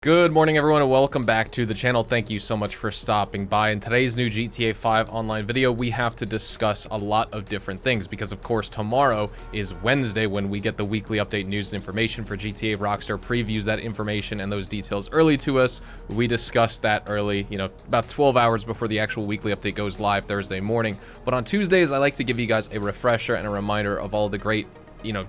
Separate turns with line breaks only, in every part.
Good morning, everyone, and welcome back to the channel. Thank you so much for stopping by. In today's new GTA 5 Online video, we have to discuss a lot of different things because, of course, tomorrow is Wednesday when we get the weekly update news and information for GTA. Rockstar previews that information and those details early to us. We discussed that early, about 12 hours before the actual weekly update goes live Thursday morning. But on Tuesdays, I like to give you guys a refresher and a reminder of all the great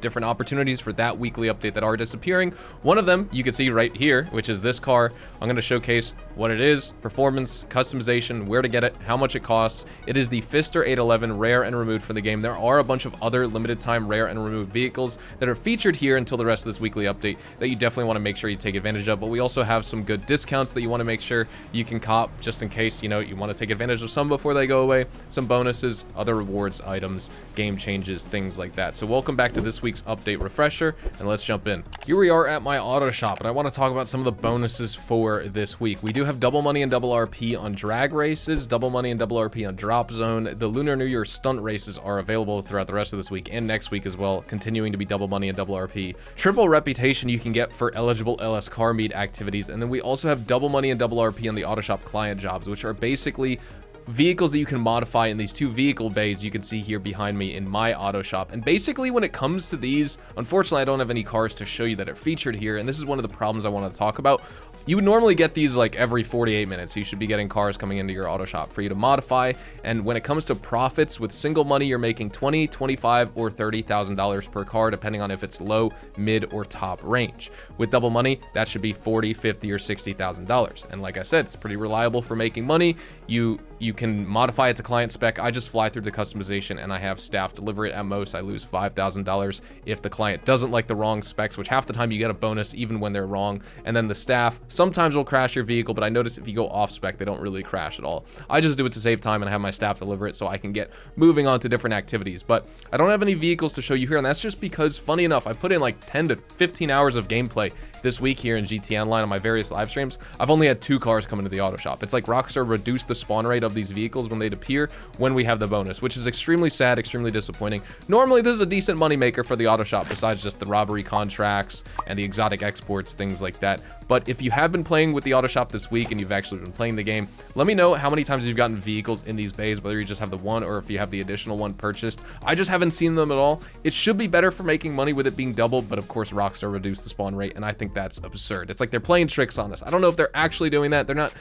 different opportunities for that weekly update that are disappearing. One of them you can see right here, which is this car. I'm going to showcase what it is, performance, customization, where to get it, how much it costs. It is the Pfister 811 rare and removed for the game. There are a bunch of other limited time rare and removed vehicles that are featured here until the rest of this weekly update that you definitely want to make sure you take advantage of. But we also have some good discounts that you want to make sure you can cop just in case, you want to take advantage of some before they go away. Some bonuses, other rewards, items, game changes, things like that. So welcome back to this week's update refresher, and let's jump in. Here we are at my auto shop, and I want to talk about some of the bonuses for this week. We do have double money and double RP on drag races, double money and double RP on drop zone. The Lunar New Year stunt races are available throughout the rest of this week and next week as well, continuing to be double money and double RP. Triple reputation you can get for eligible LS car meet activities, and then we also have double money and double RP on the auto shop client jobs, which are basically vehicles that you can modify in these two vehicle bays you can see here behind me in my auto shop. And basically when it comes to these, unfortunately I don't have any cars to show you that are featured here, and this is one of the problems I want to talk about. You would normally get these like every 48 minutes. So you should be getting cars coming into your auto shop for you to modify. And when it comes to profits, with single money, you're making $20, $25, or $30,000 per car, depending on if it's low, mid, or top range. With double money, that should be $40, $50, or $60,000. And like I said, it's pretty reliable for making money. You can modify it to client spec. I just fly through the customization and I have staff deliver it. At most, I lose $5,000 if the client doesn't like the wrong specs, which half the time you get a bonus even when they're wrong. And then the staff sometimes will crash your vehicle, but I notice if you go off spec, they don't really crash at all. I just do it to save time and I have my staff deliver it so I can get moving on to different activities. But I don't have any vehicles to show you here, and that's just because, funny enough, I put in like 10 to 15 hours of gameplay this week here in GTA Online on my various live streams. I've only had 2 cars come into the auto shop. It's like Rockstar reduced the spawn rate of these vehicles when they'd appear when we have the bonus, which is extremely sad, extremely disappointing. Normally, this is a decent money maker for the auto shop besides just the robbery contracts and the exotic exports, things like that. But if you have been playing with the auto shop this week and you've actually been playing the game, let me know how many times you've gotten vehicles in these bays, whether you just have the one or if you have the additional one purchased. I just haven't seen them at all. It should be better for making money with it being doubled, but of course Rockstar reduced the spawn rate, and I think that's absurd. It's like they're playing tricks on us. I don't know if they're actually doing that. They're not,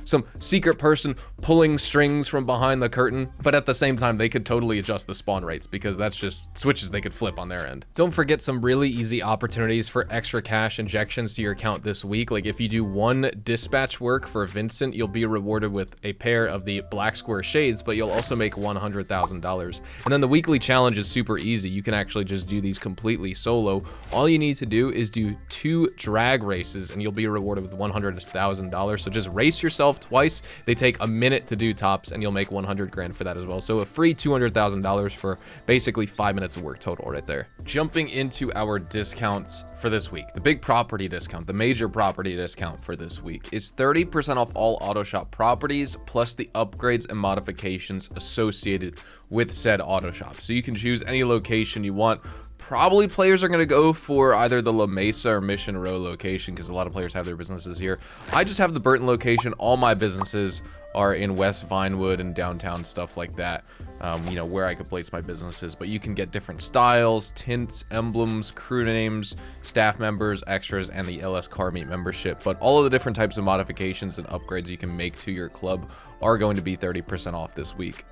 some secret person pulling strings from behind the curtain, but at the same time, they could totally adjust the spawn rates because that's just switches they could flip on their end. Don't forget some really easy opportunities for extra cash injections to your account this week. Like if you do one dispatch work for Vincent, you'll be rewarded with a pair of the black square shades, but you'll also make $100,000. And then the weekly challenge is super easy. You can actually just do these completely solo. All you need to do is do 2 drag races and you'll be rewarded with $100,000. So just race yourself twice. They take a minute to do tops and you'll make 100 grand for that as well. So a free $200,000 for basically 5 minutes of work total right there. Jumping into our discounts for this week, the big property discount, the major property discount for this week is 30% off all auto shop properties plus the upgrades and modifications associated with said auto shop. So you can choose any location you want. Probably players are going to go for either the La Mesa or Mission Row location because a lot of players have their businesses here. I just have the Burton location. All my businesses are in West Vinewood and downtown, stuff like that, where I could place my businesses. But you can get different styles, tints, emblems, crew names, staff members, extras, and the LS Car Meet membership. But all of the different types of modifications and upgrades you can make to your club are going to be 30% off this week.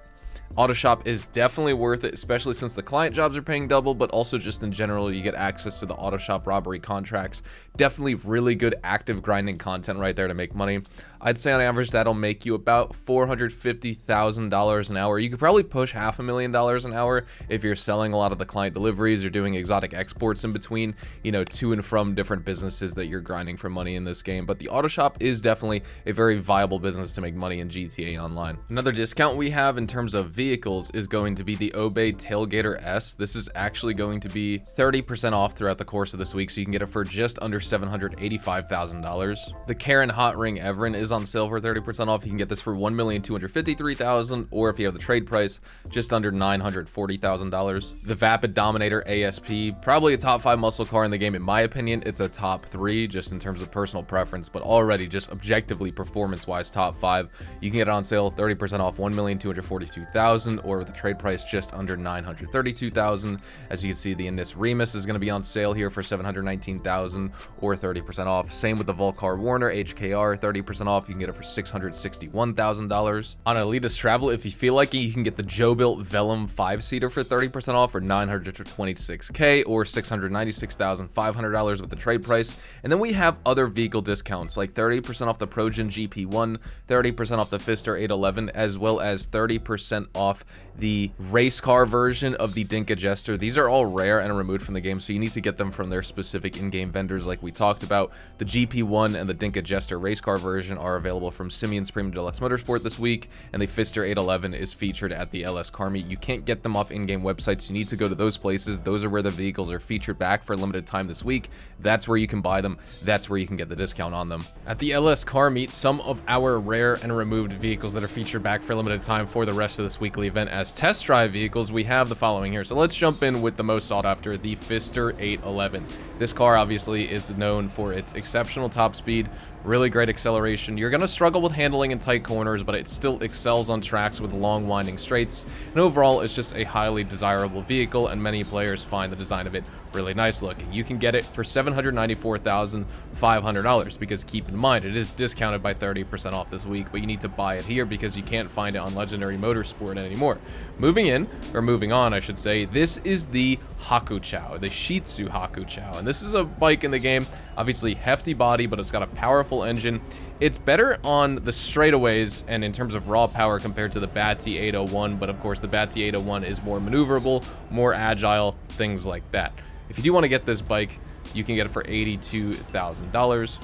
Auto shop is definitely worth it, especially since the client jobs are paying double, but also just in general, you get access to the auto shop robbery contracts. Definitely really good active grinding content right there to make money. I'd say on average, that'll make you about $450,000 an hour. You could probably push $500,000 an hour if you're selling a lot of the client deliveries or doing exotic exports in between, to and from different businesses that you're grinding for money in this game. But the auto shop is definitely a very viable business to make money in GTA Online. Another discount we have in terms of vehicles is going to be the Obey Tailgater S. This is actually going to be 30% off throughout the course of this week, so you can get it for just under $785,000. The Karen Hot Ring Everin is on sale for 30% off. You can get this for $1,253,000, or if you have the trade price, just under $940,000. The Vapid Dominator ASP, probably a top 5 muscle car in the game. In my opinion, it's a top 3 just in terms of personal preference, but already just objectively performance-wise top 5. You can get it on sale 30% off, $1,242,000, or with the trade price just under $932,000. As you can see, the Indus Remus is going to be on sale here for $719,000, or 30% off. Same with the Volcar Warner HKR, 30% off. You can get it for $661,000. On Elitist Travel, if you feel like it, you can get the Joe Built Vellum 5-seater for 30% off for $926K, or $696,500 with the trade price. And then we have other vehicle discounts, like 30% off the Progen GP1, 30% off the Pfister 811, as well as 30% off the race car version of the Dinka Jester. These are all rare and removed from the game, so you need to get them from their specific in-game vendors like we talked about. The GP1 and the Dinka Jester race car version are available from Simeon's Premium Deluxe Motorsport this week, and the Pfister 811 is featured at the LS Car Meet. You can't get them off in-game websites. You need to go to those places. Those are where the vehicles are featured back for a limited time this week. That's where you can buy them. That's where you can get the discount on them. At the LS Car Meet, some of our rare and removed vehicles that are featured back for a limited time for the rest of this weekly event as test drive vehicles, we have the following here. So let's jump in with the most sought after, the Pfister 811. This car obviously is known for its exceptional top speed, really great acceleration. You're going to struggle with handling in tight corners, but it still excels on tracks with long winding straights. And overall, it's just a highly desirable vehicle, and many players find the design of it really nice looking. You can get it for $794,500, because keep in mind, it is discounted by 30% off this week, but you need to buy it here because you can't find it on Legendary Motorsport anymore. Moving on, I should say, this is the Hakuchou, the Shih Tzu Hakuchou, and this is a bike in the game. Obviously hefty body, but it's got a powerful engine. It's better on the straightaways and in terms of raw power compared to the Bati 801, but of course the Bati 801 is more maneuverable, more agile, things like that. If you do want to get this bike, you can get it for $82,000.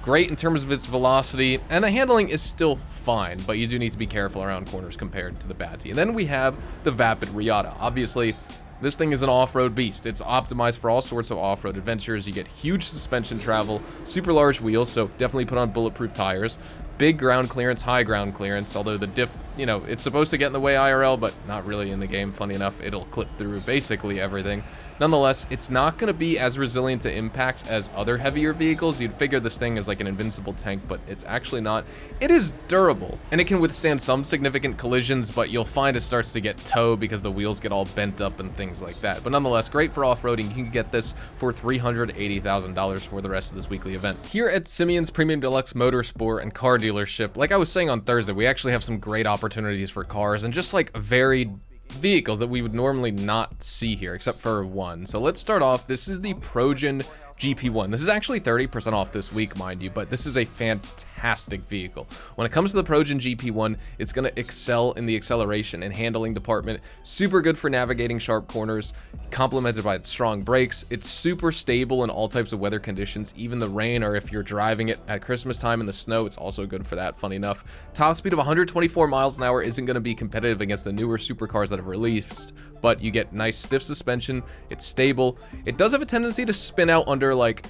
Great in terms of its velocity, and the handling is still fine, but you do need to be careful around corners compared to the Bati. And then we have the Vapid Riata. Obviously, this thing is an off-road beast. It's optimized for all sorts of off-road adventures. You get huge suspension travel, super large wheels, so definitely put on bulletproof tires. Big ground clearance, high ground clearance, although the diff, it's supposed to get in the way IRL, but not really in the game. Funny enough, it'll clip through basically everything. Nonetheless, it's not going to be as resilient to impacts as other heavier vehicles. You'd figure this thing is like an invincible tank, but it's actually not. It is durable, and it can withstand some significant collisions, but you'll find it starts to get tow because the wheels get all bent up and things like that. But nonetheless, great for off-roading. You can get this for $380,000 for the rest of this weekly event. Here at Simeon's Premium Deluxe Motorsport and Car Dealership, like I was saying on Thursday, we actually have some great opportunities for cars and just like varied vehicles that we would normally not see here, except for one. So let's start off. This is the Progen GP1. This is actually 30% off this week, mind you, but this is a fantastic vehicle. When it comes to the Progen GP1, it's going to excel in the acceleration and handling department. Super good for navigating sharp corners, complemented by its strong brakes. It's super stable in all types of weather conditions, even the rain, or if you're driving it at Christmas time in the snow, it's also good for that, funny enough. Top speed of 124 miles an hour isn't going to be competitive against the newer supercars that have released, but you get nice stiff suspension. It's stable. It does have a tendency to spin out under like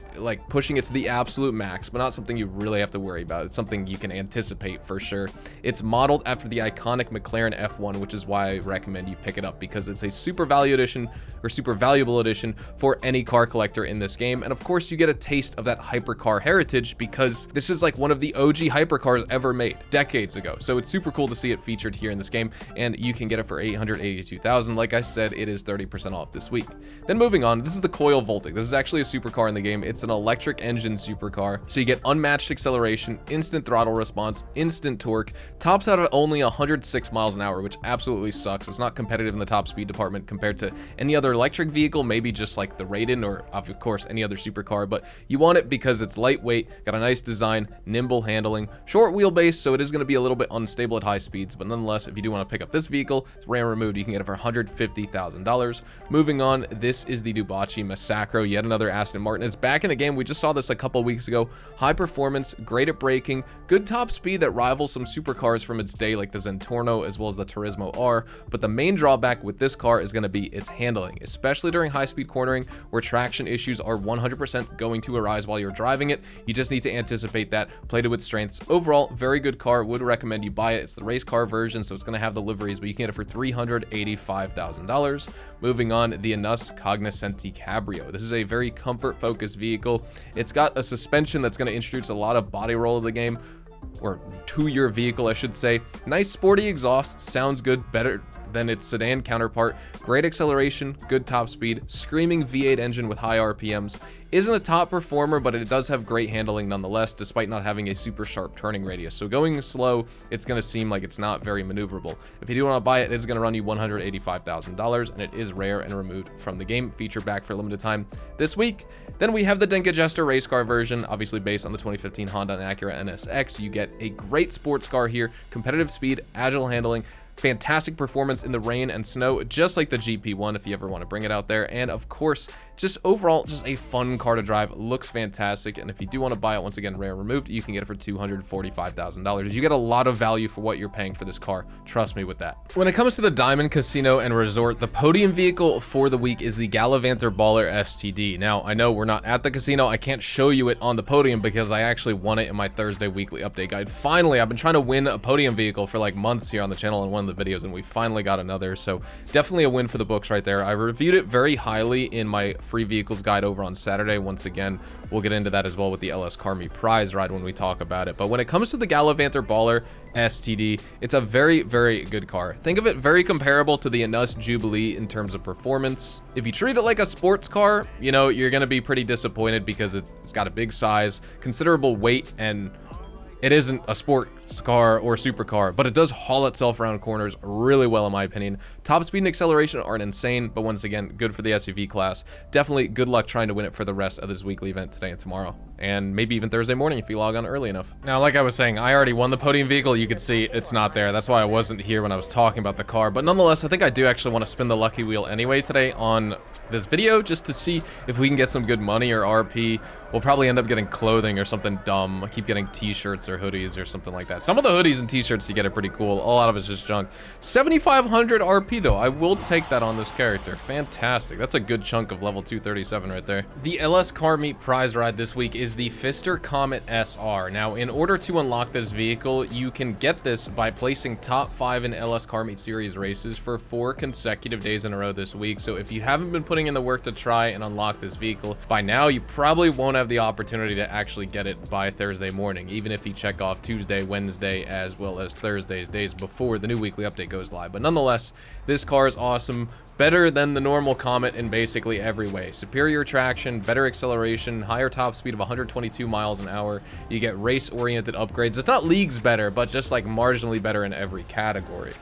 pushing it to the absolute max, but not something you really have to worry about. It's something you can anticipate for sure. It's modeled after the iconic McLaren F1, which is why I recommend you pick it up, because it's a super value edition or super valuable edition for any car collector in this game. And of course, you get a taste of that hypercar heritage because this is like one of the OG hypercars ever made decades ago. So it's super cool to see it featured here in this game, and you can get it for $882,000. Like I said, it is 30% off this week. Then moving on, this is the Coil Voltic. This is actually a supercar in the game. It's an electric engine supercar, so you get unmatched acceleration, instant throttle response, instant torque, tops out at only 106 miles an hour, which absolutely sucks. It's not competitive in the top speed department compared to any other electric vehicle, maybe just like the Raiden or of course any other supercar, but you want it because it's lightweight, got a nice design, nimble handling, short wheelbase, so it is going to be a little bit unstable at high speeds, but nonetheless, if you do want to pick up this vehicle, it's RAM removed, you can get it for $150,000. Moving on, this is the Dubachi Massacro, yet another Aston Martin Martin is back in the game. We just saw this a couple weeks ago. High performance, great at braking, good top speed that rivals some supercars from its day like the Zentorno as well as the Turismo R, but the main drawback with this car is going to be its handling, especially during high-speed cornering where traction issues are 100% going to arise while you're driving it. You just need to anticipate that, play to its strengths. Overall, very good car, would recommend you buy it. It's the race car version, so it's going to have the liveries, but you can get it for $385,000. Moving on, the ADIOS Cognoscenti Cabrio. This is a very comfort-focused vehicle. It's got a suspension that's going to introduce a lot of body roll of the game, or to your vehicle, I should say. Nice sporty exhaust, sounds good, better than its sedan counterpart. Great acceleration, good top speed, screaming V8 engine with high RPMs. Isn't a top performer, but it does have great handling nonetheless, despite not having a super sharp turning radius. So going slow, it's going to seem like it's not very maneuverable. If you do want to buy it, it's going to run you $185,000, and it is rare and removed from the game. Feature back for a limited time this week. Then we have the Denka Jester race car version, obviously based on the 2015 Honda and Acura NSX. You get a great sports car here, competitive speed, agile handling, fantastic performance in the rain and snow, just like the GP1 if you ever want to bring it out there. And of course, just overall, just a fun car to drive, looks fantastic. And if you do want to buy it, once again, rare removed, you can get it for $245,000. You get a lot of value for what you're paying for this car. Trust me with that. When it comes to the Diamond Casino and Resort, the podium vehicle for the week is the Gallivanter Baller STD. Now, I know we're not at the casino. I can't show you it on the podium because I actually won it in my Thursday weekly update guide. Finally, I've been trying to win a podium vehicle for like months here on the channel in one of the videos, and we finally got another. So definitely a win for the books right there. I reviewed it very highly in my free vehicles guide over on Saturday. Once again, we'll get into that as well with the LS Car Meet prize ride when we talk about it. But when it comes to the Gallivanter Baller STD, it's a very, very good car. Think of it very comparable to the ADIOS Jubilee in terms of performance. If you treat it like a sports car, you know, you're going to be pretty disappointed because it's got a big size, considerable weight, and it isn't a sports car or supercar, but it does haul itself around corners really well in my opinion. Top speed and acceleration aren't insane, but once again, good for the SUV class. Definitely good luck trying to win it for the rest of this weekly event today and tomorrow, and maybe even Thursday morning if you log on early enough. Now, like I was saying, I already won the podium vehicle. You could see it's not there. That's why I wasn't here when I was talking about the car, but nonetheless, I think I do actually want to spin the lucky wheel anyway today on this video just to see if we can get some good money or RP. We'll probably end up getting clothing or something dumb. I keep getting t-shirts or hoodies or something like that. Some of the hoodies and t-shirts you get are pretty cool. A lot of it's just junk. 7,500 RP though. I will take that on this character. Fantastic. That's a good chunk of level 237 right there. The LS Car Meet prize ride this week is the Pfister Comet SR. Now, in order to unlock this vehicle, you can get this by placing top 5 in LS Car Meet series races for 4 consecutive days in a row this week. So if you haven't been putting in the work to try and unlock this vehicle by now, you probably won't have the opportunity to actually get it by Thursday morning, even if you check off Tuesday, Wednesday, as well as Thursdays, days before the new weekly update goes live. But nonetheless, this car is awesome. Better than the normal Comet in basically every way. Superior traction, better acceleration, higher top speed of 122 miles an hour. You get race-oriented upgrades. It's not leagues better, but just like marginally better in every category.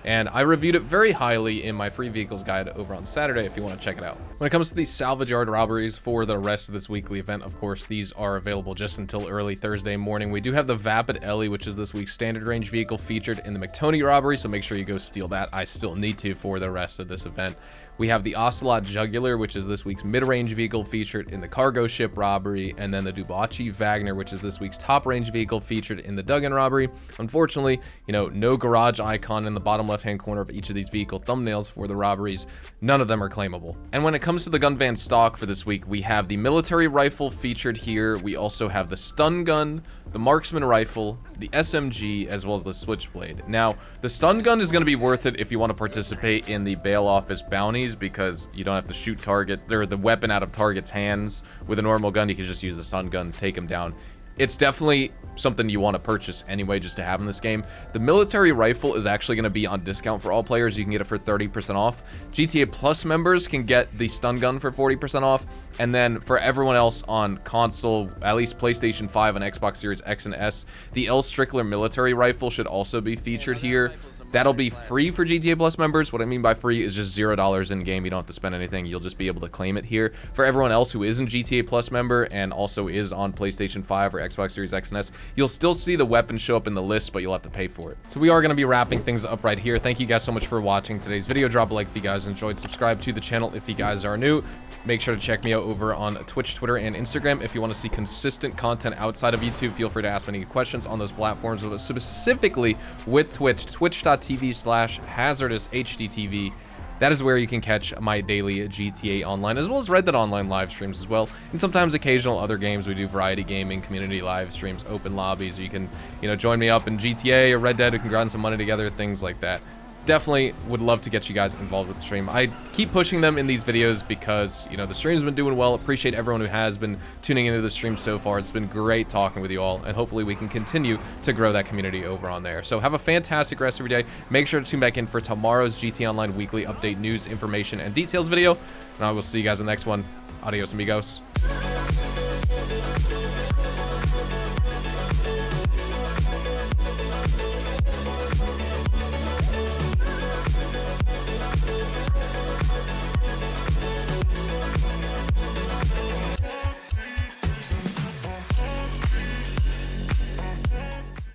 And I reviewed it very highly in my free vehicles guide over on Saturday if you want to check it out. When it comes to the salvage yard robberies for the rest of this weekly event, of course, these are available just until early Thursday morning. We do have the Vapid Ellie, which is this week's standard range vehicle featured in the McToney robbery, so make sure you go steal that. I still need to for the rest of this event. We have the Ocelot Jugular, which is this week's mid-range vehicle featured in the cargo ship robbery, and then the Dubachi Wagner, which is this week's top-range vehicle featured in the Duggan robbery. Unfortunately, you know, no garage icon in the bottom left-hand corner of each of these vehicle thumbnails for the robberies. None of them are claimable. And when it comes to the gun van stock for this week, we have the military rifle featured here. We also have the stun gun, the marksman rifle, the SMG, as well as the switchblade. Now, the stun gun is going to be worth it if you want to participate in the bail office bounties, because you don't have to shoot the weapon out of target's hands. With a normal gun, you can just use the stun gun, take him down. It's definitely something you want to purchase anyway just to have in this game. The military rifle is actually going to be on discount for all players. You can get it for 30% off. GTA Plus members can get the stun gun for 40% off. And then for everyone else on console, at least PlayStation 5 and Xbox Series X and S, the L. Strickler military rifle should also be featured here. That'll be free for GTA Plus members. What I mean by free is just $0 in game. You don't have to spend anything. You'll just be able to claim it here. For everyone else who isn't GTA Plus member and also is on PlayStation 5 or Xbox Series X and S, you'll still see the weapon show up in the list, but you'll have to pay for it. So we are going to be wrapping things up right here. Thank you guys so much for watching today's video. Drop a like if you guys enjoyed. Subscribe to the channel if you guys are new. Make sure to check me out over on Twitch, Twitter, and Instagram. If you want to see consistent content outside of YouTube, feel free to ask me any questions on those platforms, but specifically with Twitch, twitch.tv/hazardoushdtv. That is where you can catch my daily GTA Online, as well as Red Dead Online live streams as well, and sometimes occasional other games. We do variety gaming, community live streams, open lobbies. You can, join me up in GTA or Red Dead. We can grind some money together, things like that. Definitely would love to get you guys involved with the stream. I keep pushing them in these videos because, the stream's been doing well. Appreciate everyone who has been tuning into the stream so far. It's been great talking with you all, and hopefully we can continue to grow that community over on there. So have a fantastic rest of your day. Make sure to tune back in for tomorrow's GTA Online weekly update news, information, and details video, and I will see you guys in the next one. Adios, amigos.